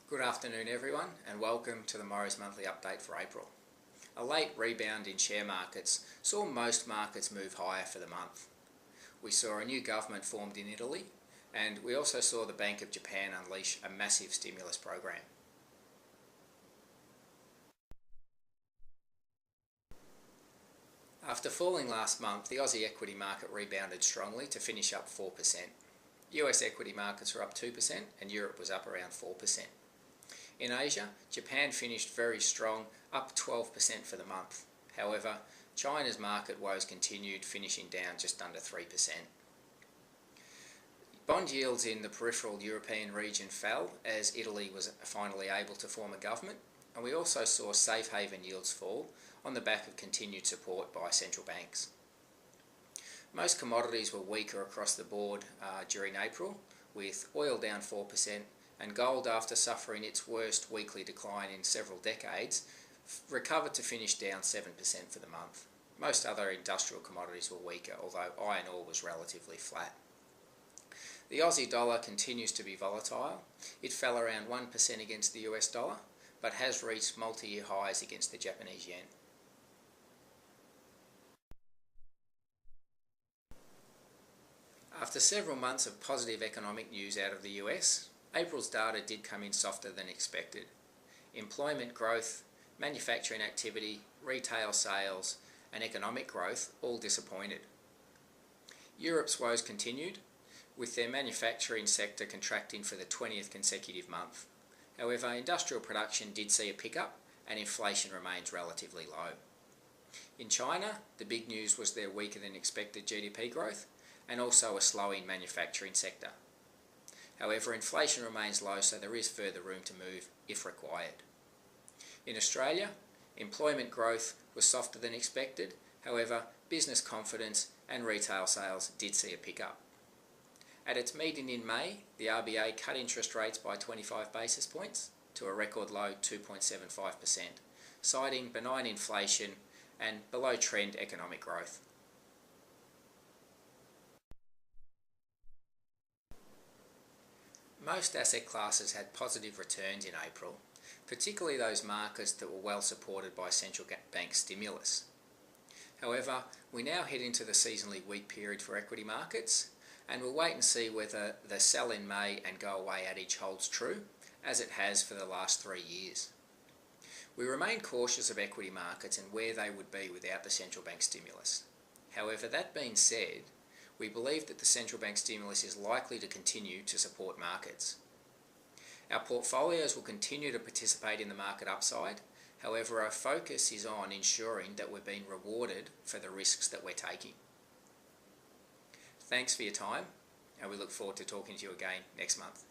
Good afternoon everyone and welcome to the Morrows Monthly update for April. A late rebound in share markets saw most markets move higher for the month. We saw a new government formed in Italy and we also saw the Bank of Japan unleash a massive stimulus program. After falling last month, the Aussie equity market rebounded strongly to finish up 4%. US equity markets were up 2% and Europe was up around 4%. In Asia, Japan finished very strong, up 12% for the month. However, China's market woes continued, finishing down just under 3%. Bond yields in the peripheral European region fell as Italy was finally able to form a government, and we also saw safe haven yields fall on the back of continued support by central banks. Most commodities were weaker across the board during April, with oil down 4%, and gold, after suffering its worst weekly decline in several decades, recovered to finish down 7% for the month. Most other industrial commodities were weaker, although iron ore was relatively flat. The Aussie dollar continues to be volatile. It fell around 1% against the US dollar, but has reached multi-year highs against the Japanese yen. After several months of positive economic news out of the US, April's data did come in softer than expected. Employment growth, manufacturing activity, retail sales and economic growth all disappointed. Europe's woes continued, with their manufacturing sector contracting for the 20th consecutive month. However, industrial production did see a pickup and inflation remains relatively low. In China, the big news was their weaker than expected GDP growth and also a slowing manufacturing sector. However, inflation remains low, so there is further room to move if required. In Australia, employment growth was softer than expected. However, business confidence and retail sales did see a pickup. At its meeting in May, the RBA cut interest rates by 25 basis points to a record low 2.75%, citing benign inflation and below trend economic growth. Most asset classes had positive returns in April, particularly those markets that were well supported by central bank stimulus. However, we now head into the seasonally weak period for equity markets, and we'll wait and see whether the sell in May and go away adage holds true, as it has for the last 3 years. We remain cautious of equity markets and where they would be without the central bank stimulus. However, that being said, we believe that the central bank stimulus is likely to continue to support markets. Our portfolios will continue to participate in the market upside. However, our focus is on ensuring that we're being rewarded for the risks that we're taking. Thanks for your time, and we look forward to talking to you again next month.